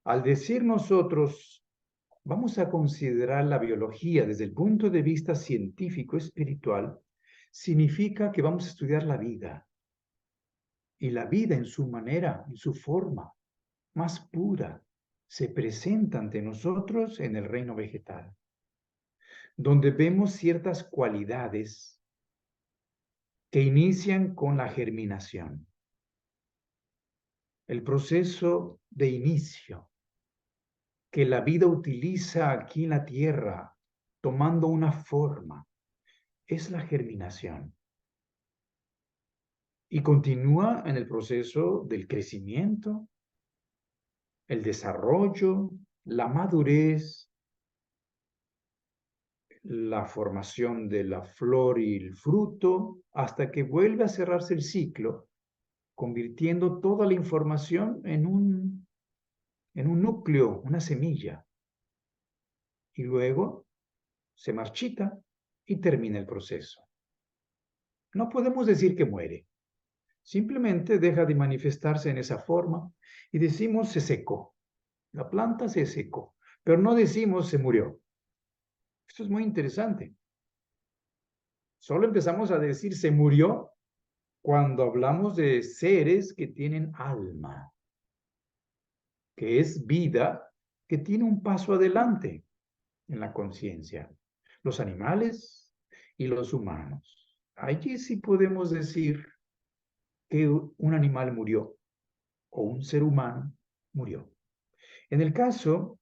Al decir nosotros, vamos a considerar la biología desde el punto de vista científico espiritual, significa que vamos a estudiar la vida. Y la vida en su manera, en su forma más pura, se presenta ante nosotros en el reino vegetal, donde vemos ciertas cualidades que inician con la germinación. El proceso de inicio que la vida utiliza aquí en la tierra, tomando una forma, es la germinación. Y continúa en el proceso del crecimiento, el desarrollo, la madurez, la formación de la flor y el fruto, hasta que vuelve a cerrarse el ciclo, convirtiendo toda la información en un núcleo, una semilla. Y luego se marchita y termina el proceso. No podemos decir que muere. Simplemente deja de manifestarse en esa forma y decimos se secó. La planta se secó, pero no decimos se murió. Esto es muy interesante. Solo empezamos a decir se murió cuando hablamos de seres que tienen alma, que es vida, que tiene un paso adelante en la conciencia. Los animales y los humanos. Allí sí podemos decir que un animal murió o un ser humano murió. En el caso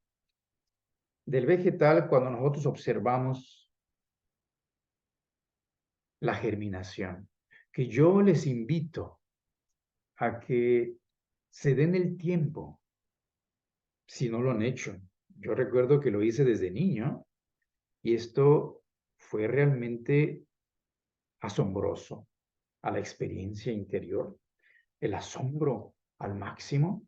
del vegetal, cuando nosotros observamos la germinación, que yo les invito a que se den el tiempo, si no lo han hecho. Yo recuerdo que lo hice desde niño y esto fue realmente asombroso a la experiencia interior, el asombro al máximo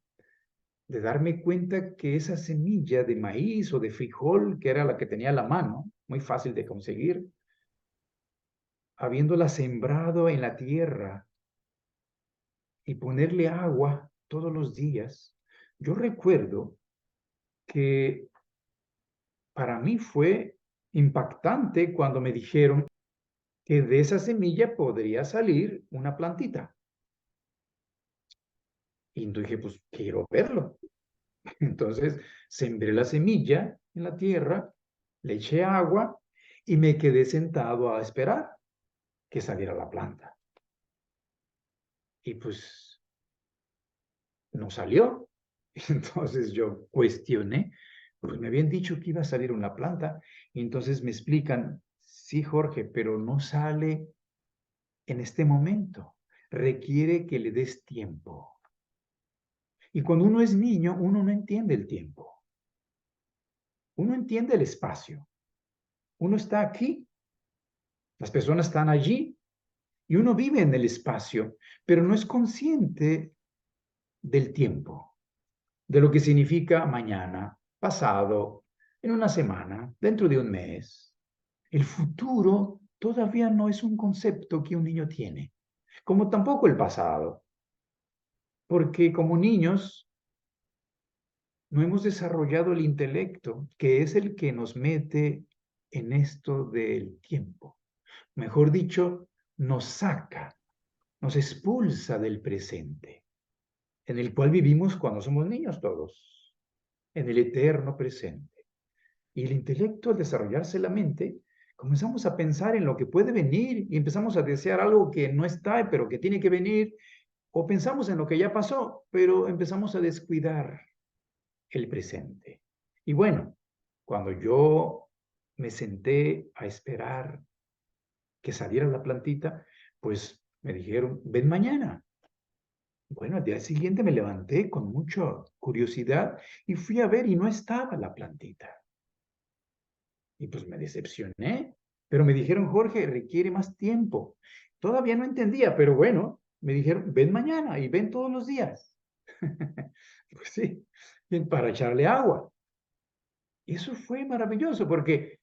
de darme cuenta que esa semilla de maíz o de frijol, que era la que tenía a la mano, muy fácil de conseguir, habiéndola sembrado en la tierra y ponerle agua todos los días, yo recuerdo que para mí fue impactante cuando me dijeron que de esa semilla podría salir una plantita. Y dije, pues quiero verlo. Entonces sembré la semilla en la tierra, le eché agua y me quedé sentado a esperar que saliera la planta. Y pues no salió. Entonces yo cuestioné, pues me habían dicho que iba a salir una planta. Y entonces me explican, sí, Jorge, pero no sale en este momento. Requiere que le des tiempo. Y cuando uno es niño, uno no entiende el tiempo. Uno entiende el espacio. Uno está aquí, las personas están allí y uno vive en el espacio, pero no es consciente del tiempo, de lo que significa mañana, pasado, en una semana, dentro de un mes. El futuro todavía no es un concepto que un niño tiene, como tampoco el pasado, porque como niños no hemos desarrollado el intelecto, que es el que nos mete en esto del tiempo. Mejor dicho, nos saca, nos expulsa del presente, en el cual vivimos cuando somos niños todos, en el eterno presente. Y el intelecto, al desarrollarse la mente, comenzamos a pensar en lo que puede venir y empezamos a desear algo que no está, pero que tiene que venir, o pensamos en lo que ya pasó, pero empezamos a descuidar el presente. Y bueno, cuando yo me senté a esperar que saliera la plantita, pues me dijeron, ven mañana. Bueno, al día siguiente me levanté con mucha curiosidad y fui a ver y no estaba la plantita. Y pues me decepcioné, pero me dijeron, Jorge, requiere más tiempo. Todavía no entendía, pero bueno, me dijeron, ven mañana y ven todos los días. Pues sí, para echarle agua. Eso fue maravilloso porque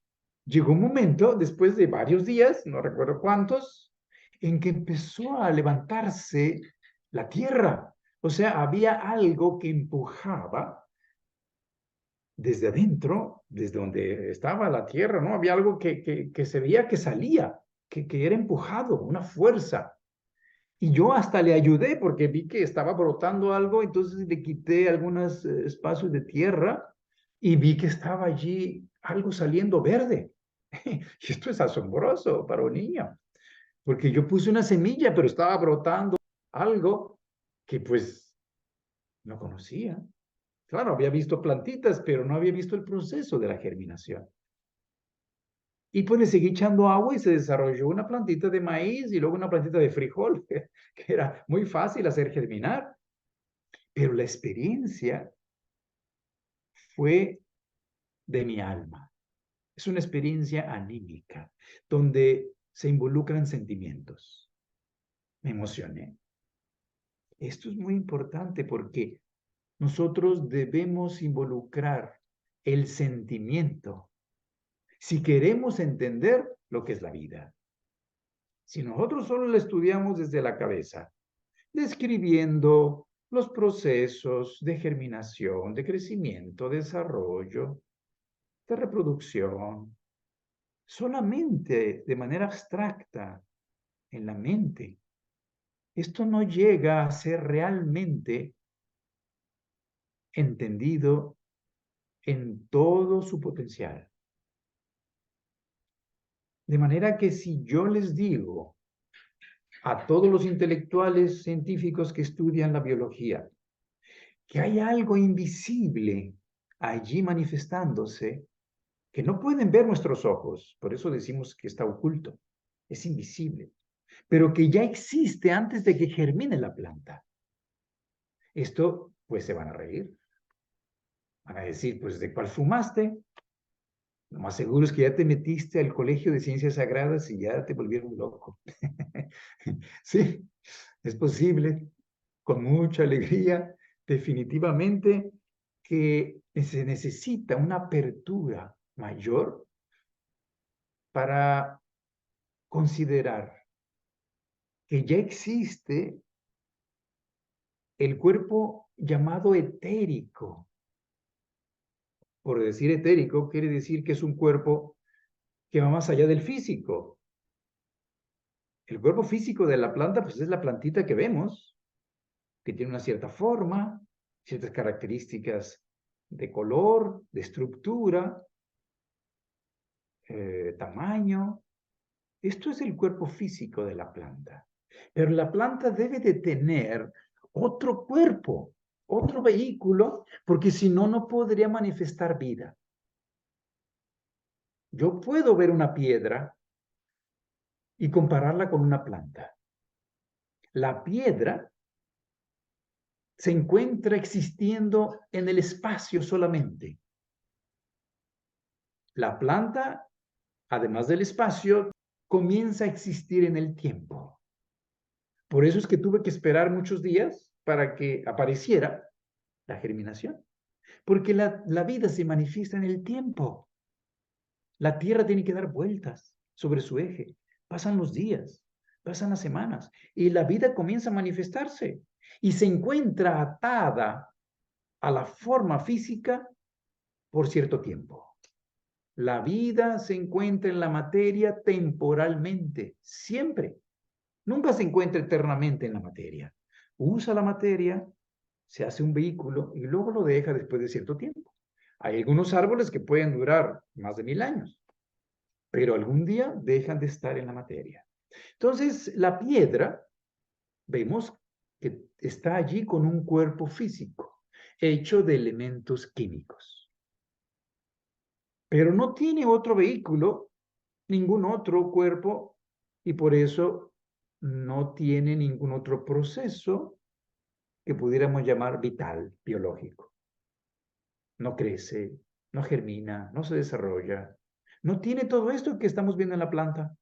llegó un momento, después de varios días, no recuerdo cuántos, en que empezó a levantarse la tierra. O sea, había algo que empujaba desde adentro, desde donde estaba la tierra, ¿no? Había algo que se veía que salía, que era empujado, una fuerza. Y yo hasta le ayudé porque vi que estaba brotando algo, entonces le quité algunos espacios de tierra y vi que estaba allí algo saliendo verde. Y esto es asombroso para un niño, porque yo puse una semilla, pero estaba brotando algo que pues no conocía. Claro, había visto plantitas, pero no había visto el proceso de la germinación. Y pues le seguí echando agua y se desarrolló una plantita de maíz y luego una plantita de frijol, que era muy fácil hacer germinar. Pero la experiencia fue de mi alma. Es una experiencia anímica, donde se involucran sentimientos. Me emocioné. Esto es muy importante porque nosotros debemos involucrar el sentimiento si queremos entender lo que es la vida. Si nosotros solo la estudiamos desde la cabeza, describiendo los procesos de germinación, de crecimiento, desarrollo, de reproducción, solamente de manera abstracta en la mente, esto no llega a ser realmente entendido en todo su potencial. De manera que si yo les digo a todos los intelectuales científicos que estudian la biología que hay algo invisible allí manifestándose que no pueden ver nuestros ojos, por eso decimos que está oculto, es invisible, pero que ya existe antes de que germine la planta. Esto, pues se van a reír, van a decir, pues ¿de cuál fumaste? Lo más seguro es que ya te metiste al colegio de ciencias sagradas y ya te volvieron loco. Sí, es posible, con mucha alegría, definitivamente que se necesita una apertura mayor para considerar que ya existe el cuerpo llamado etérico. Por decir etérico, quiere decir que es un cuerpo que va más allá del físico. El cuerpo físico de la planta, pues es la plantita que vemos, que tiene una cierta forma, ciertas características de color, de estructura, tamaño. Esto es el cuerpo físico de la planta. Pero la planta debe de tener otro cuerpo, otro vehículo, porque si no, no podría manifestar vida. Yo puedo ver una piedra y compararla con una planta. La piedra se encuentra existiendo en el espacio solamente. La planta, además del espacio, comienza a existir en el tiempo. Por eso es que tuve que esperar muchos días para que apareciera la germinación, porque la vida se manifiesta en el tiempo. La Tierra tiene que dar vueltas sobre su eje. Pasan los días, pasan las semanas y la vida comienza a manifestarse y se encuentra atada a la forma física por cierto tiempo. La vida se encuentra en la materia temporalmente, siempre. Nunca se encuentra eternamente en la materia. Usa la materia, se hace un vehículo y luego lo deja después de cierto tiempo. Hay algunos árboles que pueden durar más de 1000 años, pero algún día dejan de estar en la materia. Entonces, la piedra, vemos que está allí con un cuerpo físico, hecho de elementos químicos. Pero no tiene otro vehículo, ningún otro cuerpo, y por eso no tiene ningún otro proceso que pudiéramos llamar vital, biológico. No crece, no germina, no se desarrolla. No tiene todo esto que estamos viendo en la planta,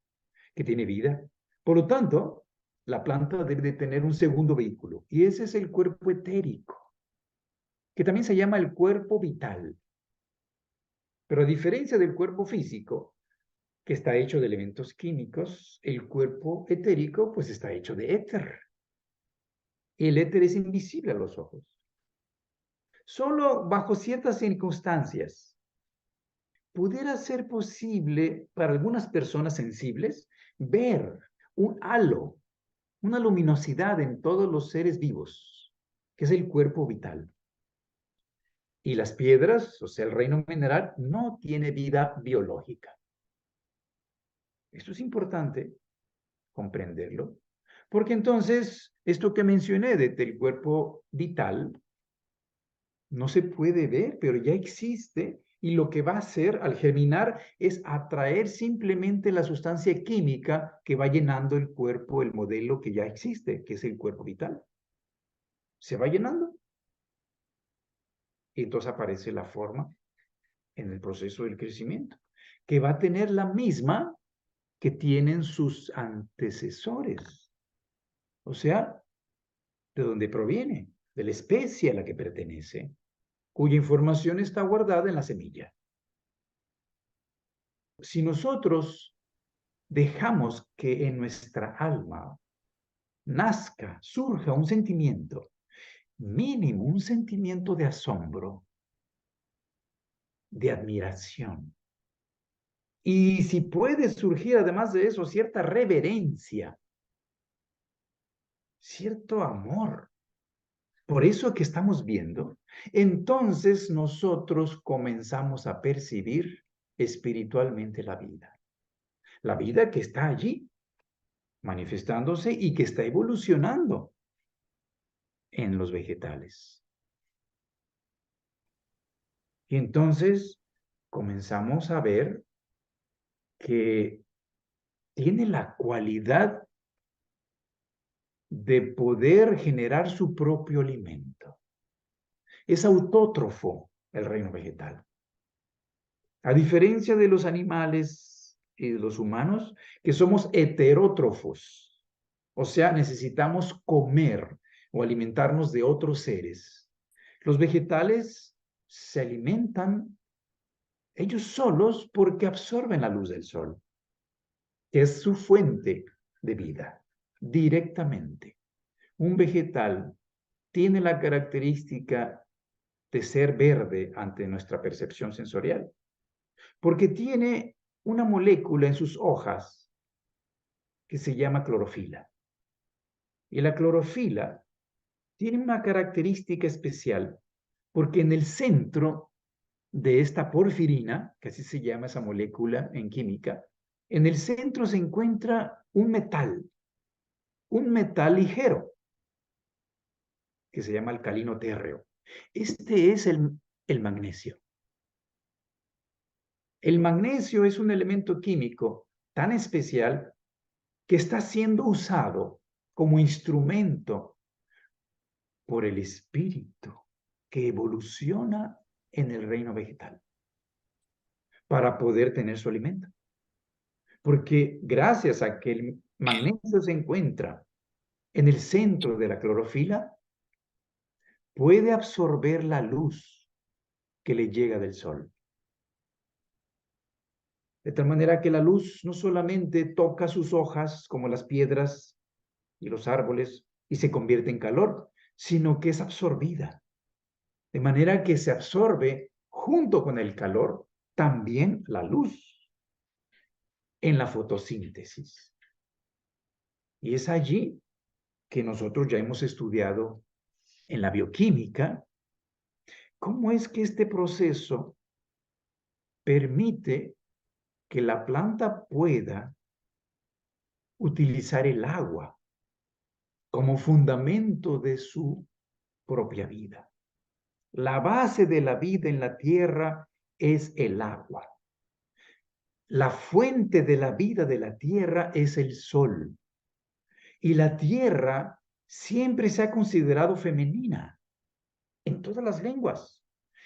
que tiene vida. Por lo tanto, la planta debe de tener un segundo vehículo, y ese es el cuerpo etérico, que también se llama el cuerpo vital. Pero a diferencia del cuerpo físico, que está hecho de elementos químicos, el cuerpo etérico pues está hecho de éter. El éter es invisible a los ojos. Solo bajo ciertas circunstancias pudiera ser posible para algunas personas sensibles ver un halo, una luminosidad en todos los seres vivos, que es el cuerpo vital. Y las piedras, o sea, el reino mineral, no tiene vida biológica. Esto es importante comprenderlo, porque entonces esto que mencioné del cuerpo vital no se puede ver, pero ya existe, y lo que va a hacer al germinar es atraer simplemente la sustancia química que va llenando el cuerpo, el modelo que ya existe, que es el cuerpo vital. Se va llenando y entonces aparece la forma en el proceso del crecimiento, que va a tener la misma que tienen sus antecesores. O sea, de dónde proviene, de la especie a la que pertenece, cuya información está guardada en la semilla. Si nosotros dejamos que en nuestra alma nazca, surja un sentimiento, mínimo un sentimiento de asombro, de admiración, y si puede surgir además de eso cierta reverencia, cierto amor, por eso que estamos viendo, entonces nosotros comenzamos a percibir espiritualmente la vida que está allí, manifestándose y que está evolucionando en los vegetales. Y entonces comenzamos a ver que tiene la cualidad de poder generar su propio alimento. Es autótrofo el reino vegetal. A diferencia de los animales y de los humanos, que somos heterótrofos, o sea, necesitamos comer o alimentarnos de otros seres. Los vegetales se alimentan ellos solos porque absorben la luz del sol, que es su fuente de vida, directamente. Un vegetal tiene la característica de ser verde ante nuestra percepción sensorial, porque tiene una molécula en sus hojas que se llama clorofila. Y la clorofila tiene una característica especial, porque en el centro de esta porfirina, que así se llama esa molécula en química, en el centro se encuentra un metal ligero, que se llama alcalino térreo. Este es el magnesio. El magnesio es un elemento químico tan especial que está siendo usado como instrumento por el espíritu que evoluciona en el reino vegetal para poder tener su alimento. Porque gracias a que el magnesio se encuentra en el centro de la clorofila, puede absorber la luz que le llega del sol. De tal manera que la luz no solamente toca sus hojas como las piedras y los árboles y se convierte en calor, sino que es absorbida. De manera que se absorbe junto con el calor también la luz en la fotosíntesis. Y es allí que nosotros ya hemos estudiado en la bioquímica cómo es que este proceso permite que la planta pueda utilizar el agua como fundamento de su propia vida. La base de la vida en la tierra es el agua. La fuente de la vida de la tierra es el sol. Y la tierra siempre se ha considerado femenina en todas las lenguas.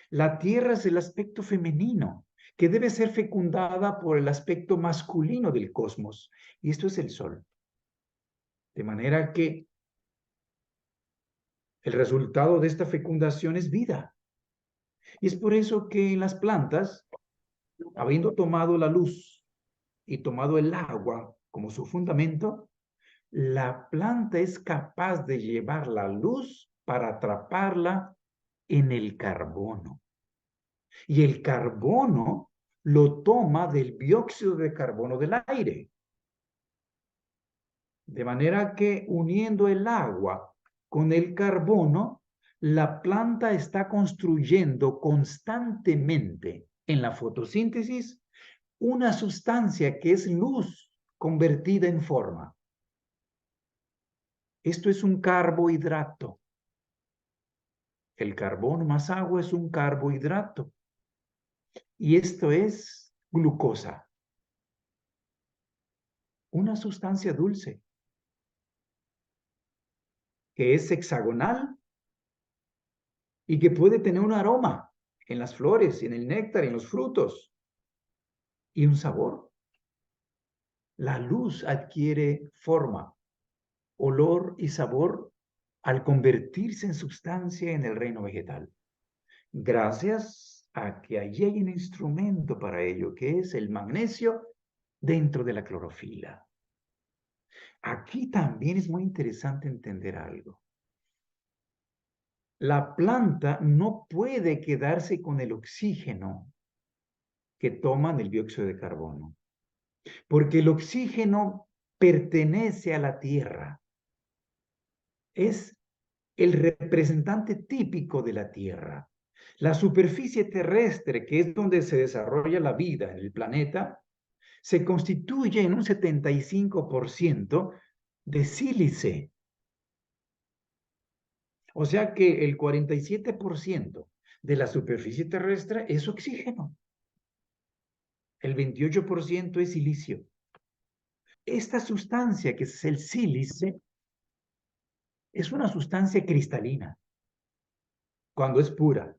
La tierra es el aspecto femenino que debe ser fecundada por el aspecto masculino del cosmos. Y esto es el sol. De manera que el resultado de esta fecundación es vida. Y es por eso que en las plantas, habiendo tomado la luz y tomado el agua como su fundamento, la planta es capaz de llevar la luz para atraparla en el carbono. Y el carbono lo toma del dióxido de carbono del aire. De manera que uniendo el agua con el carbono, la planta está construyendo constantemente en la fotosíntesis una sustancia que es luz convertida en forma. Esto es un carbohidrato. El carbono más agua es un carbohidrato. Y esto es glucosa, una sustancia dulce que es hexagonal y que puede tener un aroma en las flores, en el néctar, en los frutos y un sabor. La luz adquiere forma, olor y sabor al convertirse en sustancia en el reino vegetal. Gracias a que allí hay un instrumento para ello, que es el magnesio dentro de la clorofila. Aquí también es muy interesante entender algo. La planta no puede quedarse con el oxígeno que toman el dióxido de carbono, porque el oxígeno pertenece a la tierra. Es el representante típico de la tierra. La superficie terrestre, que es donde se desarrolla la vida en el planeta, se constituye en un 75% de sílice. O sea que el 47% de la superficie terrestre es oxígeno. El 28% es silicio. Esta sustancia, que es el sílice, es una sustancia cristalina cuando es pura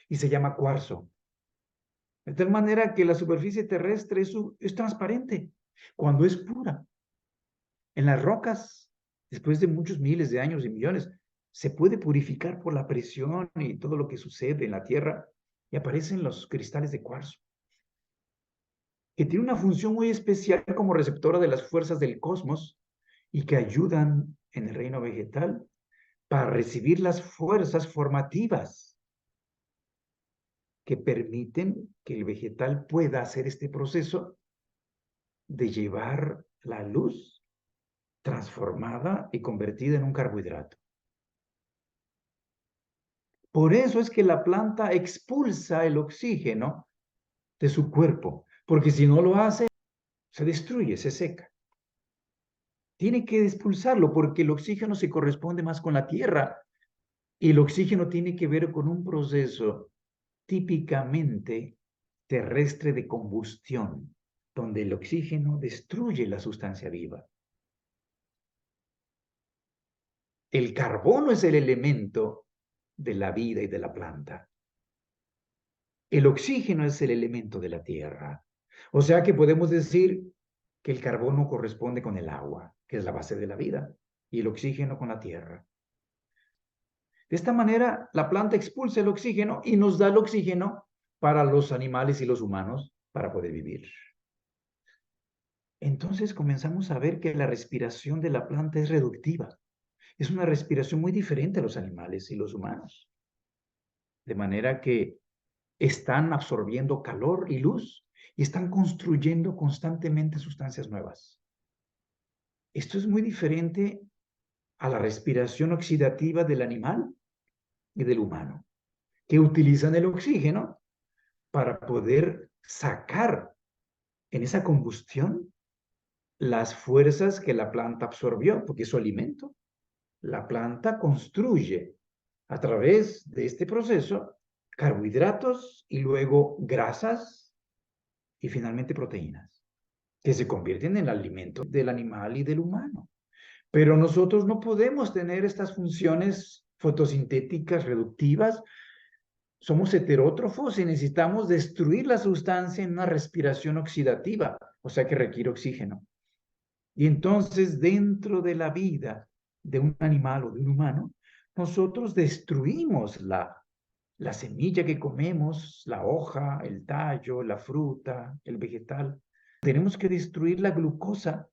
y se llama cuarzo. De tal manera que la superficie terrestre es transparente cuando es pura. En las rocas, después de muchos miles de años y millones, se puede purificar por la presión y todo lo que sucede en la Tierra y aparecen los cristales de cuarzo, que tiene una función muy especial como receptora de las fuerzas del cosmos y que ayudan en el reino vegetal para recibir las fuerzas formativas que permiten que el vegetal pueda hacer este proceso de llevar la luz transformada y convertida en un carbohidrato. Por eso es que la planta expulsa el oxígeno de su cuerpo, porque si no lo hace, se destruye, se seca. Tiene que expulsarlo porque el oxígeno se corresponde más con la tierra y el oxígeno tiene que ver con un proceso típicamente terrestre de combustión, donde el oxígeno destruye la sustancia viva. El carbono es el elemento de la vida y de la planta. El oxígeno es el elemento de la tierra. O sea que podemos decir que el carbono corresponde con el agua, que es la base de la vida, y el oxígeno con la tierra. De esta manera, la planta expulsa el oxígeno y nos da el oxígeno para los animales y los humanos para poder vivir. Entonces comenzamos a ver que la respiración de la planta es reductiva. Es una respiración muy diferente a los animales y los humanos. De manera que están absorbiendo calor y luz y están construyendo constantemente sustancias nuevas. Esto es muy diferente a la respiración oxidativa del animal y del humano, que utilizan el oxígeno para poder sacar en esa combustión las fuerzas que la planta absorbió, porque es su alimento. La planta construye a través de este proceso carbohidratos y luego grasas y finalmente proteínas, que se convierten en el alimento del animal y del humano. Pero nosotros no podemos tener estas funciones fotosintéticas reductivas. Somos heterótrofos y necesitamos destruir la sustancia en una respiración oxidativa, o sea que requiere oxígeno. Y entonces, dentro de la vida de un animal o de un humano, nosotros destruimos la semilla que comemos, la hoja, el tallo, la fruta, el vegetal. Tenemos que destruir la glucosa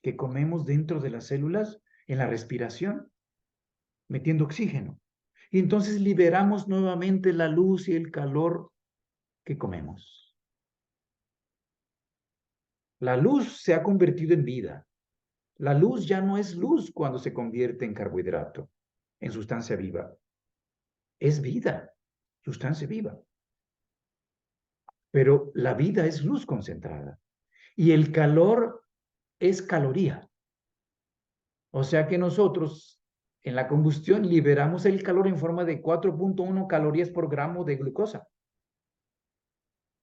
que comemos dentro de las células en la respiración, metiendo oxígeno. Y entonces liberamos nuevamente la luz y el calor que comemos. La luz se ha convertido en vida. La luz ya no es luz cuando se convierte en carbohidrato, en sustancia viva. Es vida, sustancia viva. Pero la vida es luz concentrada. Y el calor es caloría. O sea que nosotros en la combustión liberamos el calor en forma de 4.1 calorías por gramo de glucosa.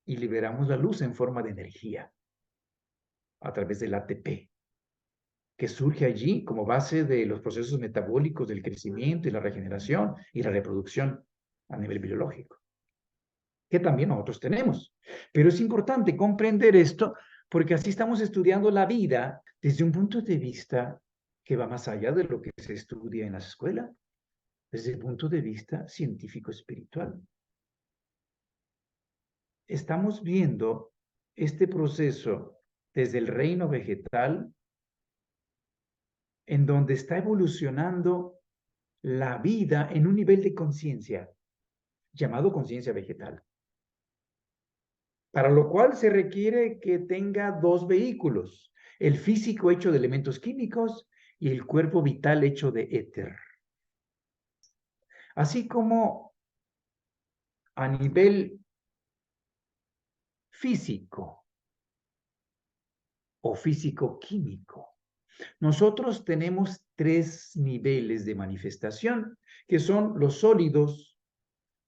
Y liberamos la luz en forma de energía a través del ATP, que surge allí como base de los procesos metabólicos del crecimiento y la regeneración y la reproducción a nivel biológico, que también nosotros tenemos. Pero es importante comprender esto porque así estamos estudiando la vida desde un punto de vista que va más allá de lo que se estudia en las escuelas, desde el punto de vista científico-espiritual. Estamos viendo este proceso desde el reino vegetal, en donde está evolucionando la vida en un nivel de conciencia, llamado conciencia vegetal, para lo cual se requiere que tenga dos vehículos, el físico hecho de elementos químicos y el cuerpo vital hecho de éter. Así como a nivel físico o físico-químico, nosotros tenemos tres niveles de manifestación, que son los sólidos,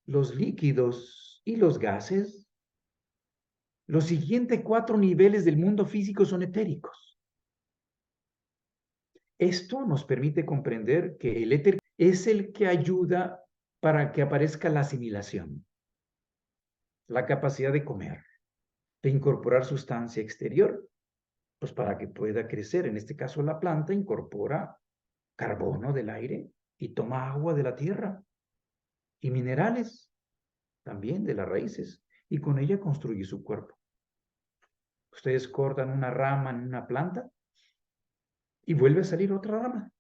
los líquidos y los gases. Los siguientes cuatro niveles del mundo físico son etéricos. Esto nos permite comprender que el éter es el que ayuda para que aparezca la asimilación, la capacidad de comer, de incorporar sustancia exterior, pues para que pueda crecer. En este caso, la planta incorpora carbono del aire y toma agua de la tierra y minerales también de las raíces, y con ella construye su cuerpo. Ustedes cortan una rama en una planta y vuelve a salir otra rama.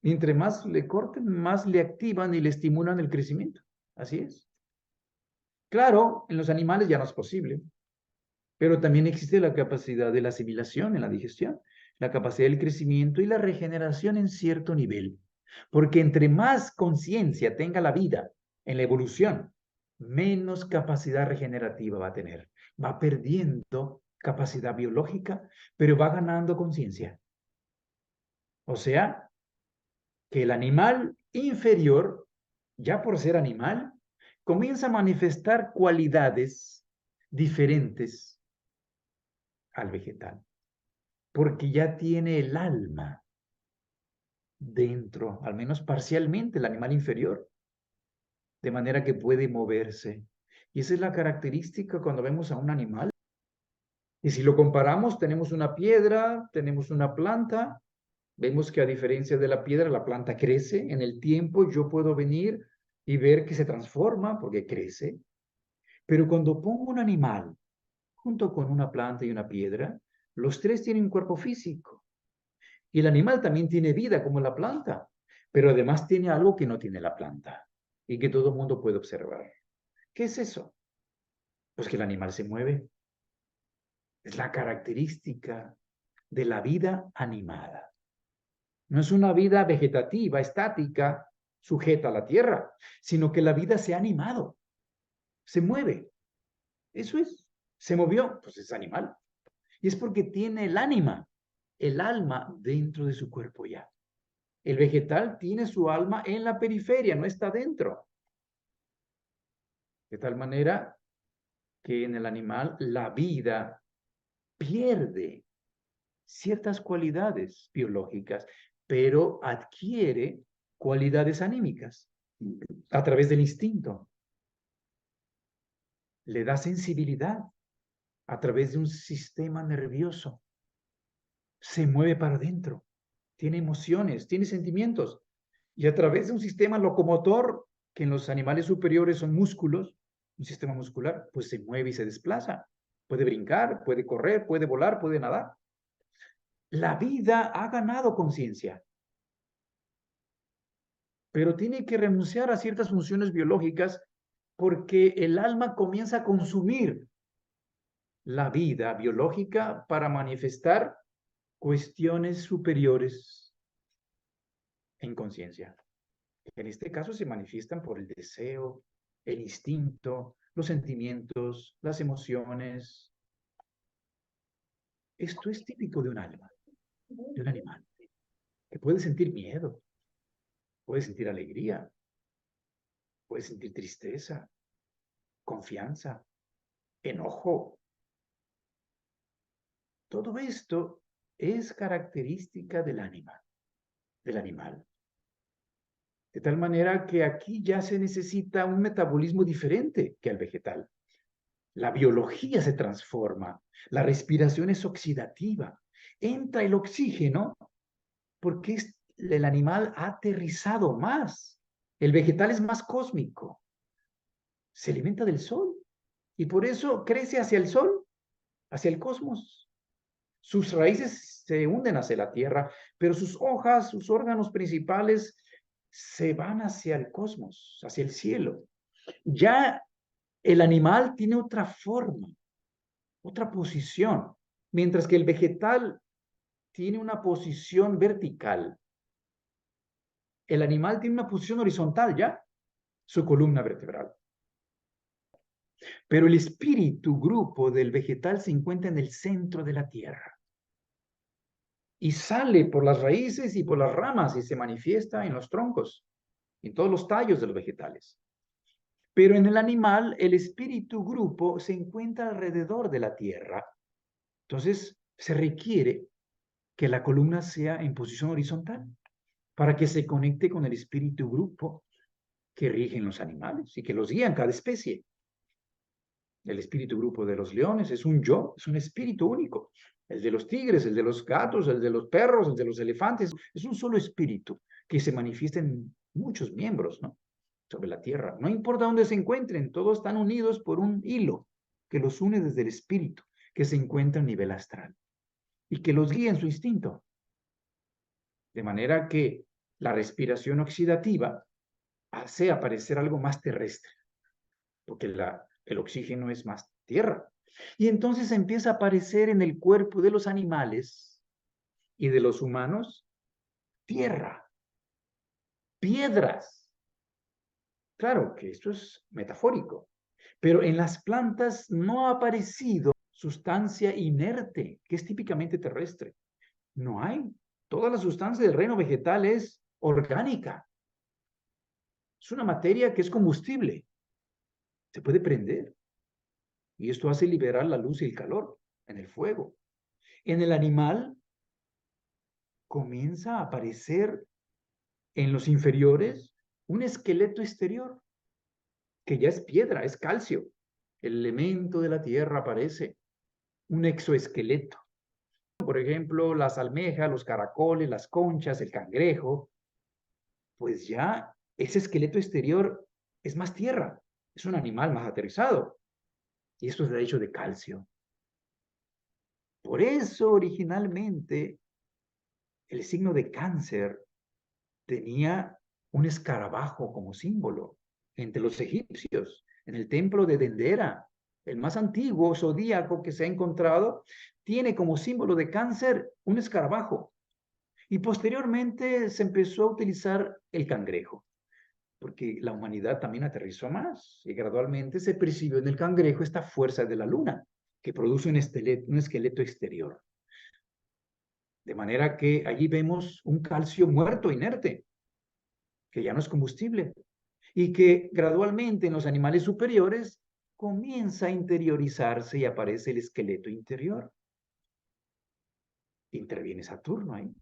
Y entre más le corten, más le activan y le estimulan el crecimiento. Así es. Claro, en los animales ya no es posible, pero también existe la capacidad de la asimilación en la digestión, la capacidad del crecimiento y la regeneración en cierto nivel. Porque entre más conciencia tenga la vida en la evolución, menos capacidad regenerativa va a tener. Va perdiendo capacidad biológica, pero va ganando conciencia. O sea, que el animal inferior, ya por ser animal, comienza a manifestar cualidades diferentes al vegetal, porque ya tiene el alma dentro, al menos parcialmente, el animal inferior, de manera que puede moverse. Y esa es la característica cuando vemos a un animal. Y si lo comparamos, tenemos una piedra, tenemos una planta, vemos que a diferencia de la piedra, la planta crece en el tiempo. Yo puedo venir y ver que se transforma porque crece. Pero cuando pongo un animal junto con una planta y una piedra, los tres tienen un cuerpo físico. Y el animal también tiene vida como la planta, pero además tiene algo que no tiene la planta y que todo el mundo puede observar. ¿Qué es eso? Pues que el animal se mueve. Es la característica de la vida animada. No es una vida vegetativa, estática, sujeta a la tierra, sino que la vida se ha animado, se mueve. Eso es. Se movió, pues es animal. Y es porque tiene el alma dentro de su cuerpo ya. El vegetal tiene su alma en la periferia, no está dentro. De tal manera que en el animal la vida pierde ciertas cualidades biológicas, pero adquiere cualidades anímicas a través del instinto. Le da sensibilidad a través de un sistema nervioso. Se mueve para adentro, tiene emociones, tiene sentimientos. Y a través de un sistema locomotor, que en los animales superiores son músculos, un sistema muscular, pues se mueve y se desplaza. Puede brincar, puede correr, puede volar, puede nadar. La vida ha ganado conciencia. pero tiene que renunciar a ciertas funciones biológicas porque el alma comienza a consumir la vida biológica para manifestar cuestiones superiores en conciencia. En este caso se manifiestan por el deseo, el instinto, los sentimientos, las emociones. Esto es típico de un alma, de un animal, que puede sentir miedo, puede sentir alegría, puede sentir tristeza, confianza, enojo. Todo esto es característica del ánima, del animal. De tal manera que aquí ya se necesita un metabolismo diferente que al vegetal. La biología se transforma, la respiración es oxidativa, entra el oxígeno porque el animal ha aterrizado más. El vegetal es más cósmico, se alimenta del sol y por eso crece hacia el sol, hacia el cosmos. Sus raíces se hunden hacia la tierra, pero sus hojas, sus órganos principales se van hacia el cosmos, hacia el cielo. Ya el animal tiene otra forma, otra posición, mientras que el vegetal tiene una posición vertical. El animal tiene una posición horizontal ya, su columna vertebral. Pero el espíritu grupo del vegetal se encuentra en el centro de la tierra y sale por las raíces y por las ramas y se manifiesta en los troncos, en todos los tallos de los vegetales. Pero en el animal, el espíritu grupo se encuentra alrededor de la tierra. Entonces, se requiere que la columna sea en posición horizontal para que se conecte con el espíritu grupo que rigen los animales y que los guían cada especie. El espíritu grupo de los leones es un yo, es un espíritu único. El de los tigres, el de los gatos, el de los perros, el de los elefantes, es un solo espíritu que se manifiesta en muchos miembros, ¿no? Sobre la tierra. No importa dónde se encuentren, todos están unidos por un hilo que los une desde el espíritu, que se encuentra a nivel astral y que los guía en su instinto. De manera que la respiración oxidativa hace aparecer algo más terrestre, porque el oxígeno es más tierra. Y entonces empieza a aparecer en el cuerpo de los animales y de los humanos tierra, piedras. Claro que esto es metafórico, pero en las plantas no ha aparecido sustancia inerte, que es típicamente terrestre. No hay. Toda la sustancia del reino vegetal es orgánica. Es una materia que es combustible. Se puede prender. Y esto hace liberar la luz y el calor en el fuego. En el animal comienza a aparecer en los inferiores un esqueleto exterior, que ya es piedra, es calcio. El elemento de la tierra aparece, un exoesqueleto. Por ejemplo, las almejas, los caracoles, las conchas, el cangrejo, pues ya ese esqueleto exterior es más tierra, es un animal más aterrizado. Y esto está hecho de calcio. Por eso originalmente el signo de cáncer tenía un escarabajo como símbolo entre los egipcios, en el templo de Dendera, el más antiguo zodíaco que se ha encontrado, tiene como símbolo de cáncer un escarabajo. Y posteriormente se empezó a utilizar el cangrejo, porque la humanidad también aterrizó más y gradualmente se percibió en el cangrejo esta fuerza de la luna, que produce un esqueleto exterior. De manera que allí vemos un calcio muerto, inerte, que ya no es combustible, y que gradualmente en los animales superiores comienza a interiorizarse y aparece el esqueleto interior. Interviene Saturno ahí,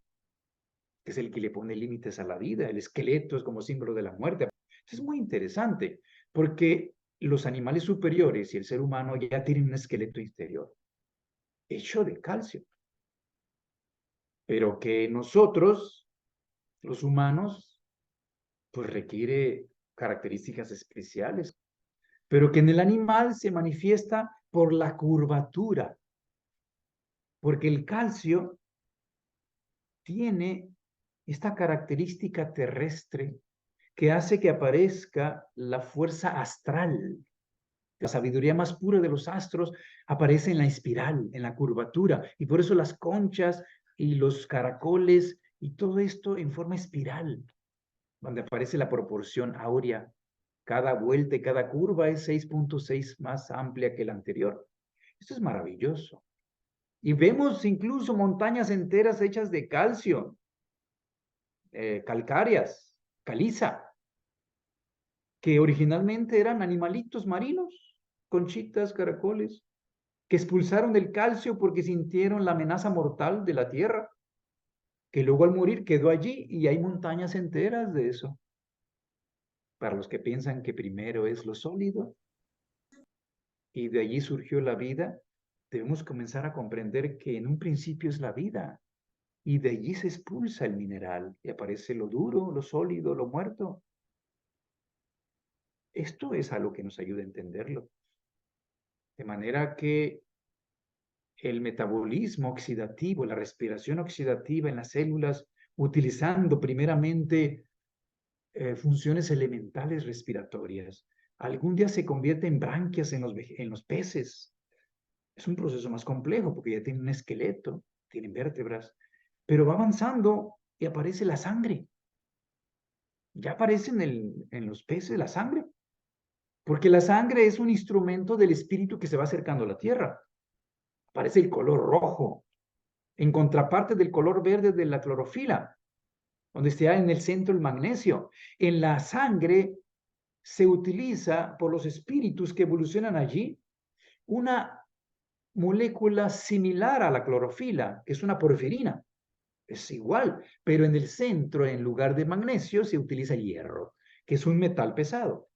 que es el que le pone límites a la vida. El esqueleto es como símbolo de la muerte. Es muy interesante, porque los animales superiores y el ser humano ya tienen un esqueleto interior, hecho de calcio, pero que nosotros, los humanos, pues requiere características especiales, pero que en el animal se manifiesta por la curvatura, porque el calcio tiene esta característica terrestre que hace que aparezca la fuerza astral. La sabiduría más pura de los astros aparece en la espiral, en la curvatura, y por eso las conchas y los caracoles y todo esto en forma espiral, donde aparece la proporción áurea. Cada vuelta y cada curva es 6.6 más amplia que la anterior. Esto es maravilloso. Y vemos incluso montañas enteras hechas de calcio, calcáreas, caliza, que originalmente eran animalitos marinos, conchitas, caracoles, que expulsaron el calcio porque sintieron la amenaza mortal de la tierra, que luego al morir quedó allí y hay montañas enteras de eso. Para los que piensan que primero es lo sólido y de allí surgió la vida, debemos comenzar a comprender que en un principio es la vida y de allí se expulsa el mineral y aparece lo duro, lo sólido, lo muerto. Esto es algo que nos ayuda a entenderlo. De manera que el metabolismo oxidativo, la respiración oxidativa en las células, utilizando primeramente funciones elementales respiratorias, algún día se convierte en branquias en los peces. Es un proceso más complejo porque ya tienen un esqueleto, tienen vértebras, pero va avanzando y aparece la sangre. Ya aparece en los peces la sangre, porque la sangre es un instrumento del espíritu que se va acercando a la tierra. Aparece el color rojo, en contraparte del color verde de la clorofila, donde está en el centro el magnesio. En la sangre se utiliza por los espíritus que evolucionan allí una molécula similar a la clorofila, que es una porfirina. Es igual, pero en el centro, en lugar de magnesio, se utiliza hierro, que es un metal pesado.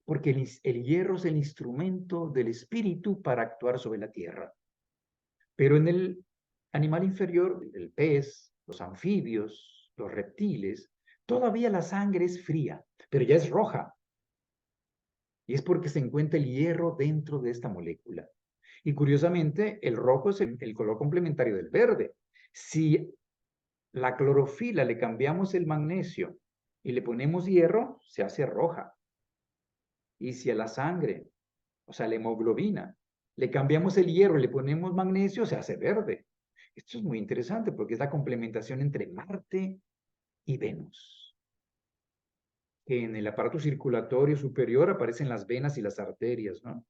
Porque el hierro es el instrumento del espíritu para actuar sobre la tierra. Pero en el animal inferior, el pez, los anfibios, los reptiles, todavía la sangre es fría, pero ya es roja. Y es porque se encuentra el hierro dentro de esta molécula. Y curiosamente, el rojo es el color complementario del verde. Si la clorofila le cambiamos el magnesio y le ponemos hierro, se hace roja. Y si a la sangre, o sea, la hemoglobina, le cambiamos el hierro y le ponemos magnesio, se hace verde. Esto es muy interesante porque es la complementación entre Marte y Venus. En el aparato circulatorio superior aparecen las venas y las arterias, ¿no?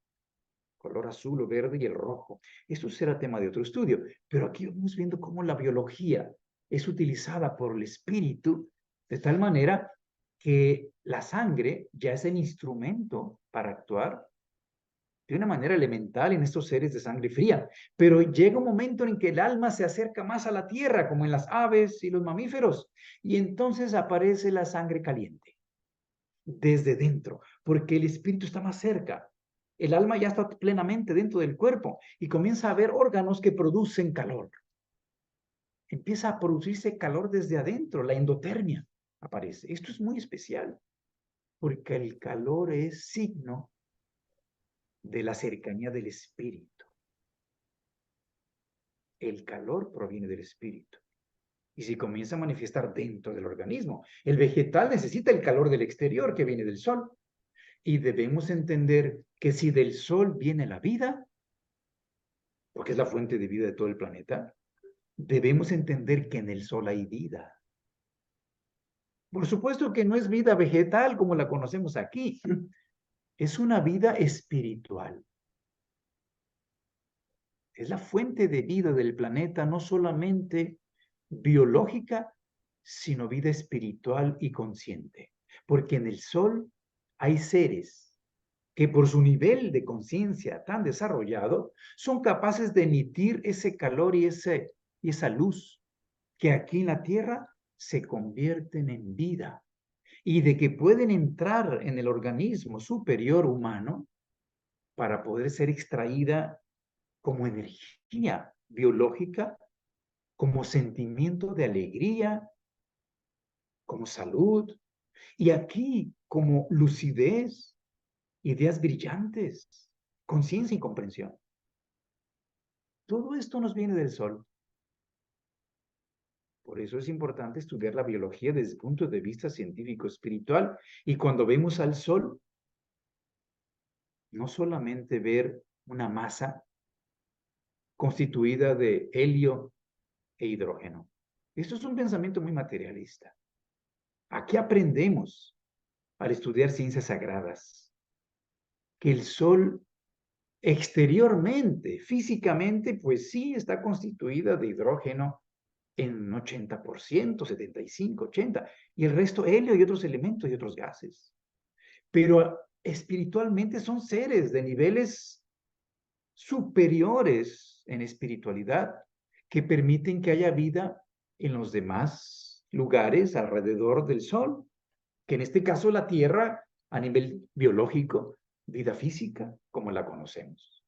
Color azul o verde y el rojo. Esto será tema de otro estudio, pero aquí vamos viendo cómo la biología es utilizada por el espíritu de tal manera que la sangre ya es el instrumento para actuar de una manera elemental en estos seres de sangre fría. Pero llega un momento en que el alma se acerca más a la tierra, como en las aves y los mamíferos, y entonces aparece la sangre caliente desde dentro, porque el espíritu está más cerca. El alma ya está plenamente dentro del cuerpo y comienza a haber órganos que producen calor. Empieza a producirse calor desde adentro, la endotermia aparece. Esto es muy especial, porque el calor es signo de la cercanía del espíritu. El calor proviene del espíritu y se comienza a manifestar dentro del organismo. El vegetal necesita el calor del exterior que viene del sol y debemos entender que si del sol viene la vida, porque es la fuente de vida de todo el planeta, debemos entender que en el sol hay vida. Por supuesto que no es vida vegetal como la conocemos aquí, es una vida espiritual. Es la fuente de vida del planeta, no solamente biológica, sino vida espiritual y consciente. Porque en el sol hay seres que por su nivel de conciencia tan desarrollado son capaces de emitir ese calor y esa luz que aquí en la Tierra se convierten en vida y de que pueden entrar en el organismo superior humano para poder ser extraída como energía biológica, como sentimiento de alegría, como salud, y aquí como lucidez, ideas brillantes, conciencia y comprensión. Todo esto nos viene del sol. Por eso es importante estudiar la biología desde el punto de vista científico-espiritual. Y cuando vemos al Sol, no solamente ver una masa constituida de helio e hidrógeno. Esto es un pensamiento muy materialista. Aquí aprendemos al estudiar ciencias sagradas que el Sol exteriormente, físicamente, pues sí está constituida de hidrógeno en un 80%, 75, 80, y el resto helio y otros elementos y otros gases. Pero espiritualmente son seres de niveles superiores en espiritualidad que permiten que haya vida en los demás lugares alrededor del Sol, que en este caso la Tierra a nivel biológico, vida física como la conocemos.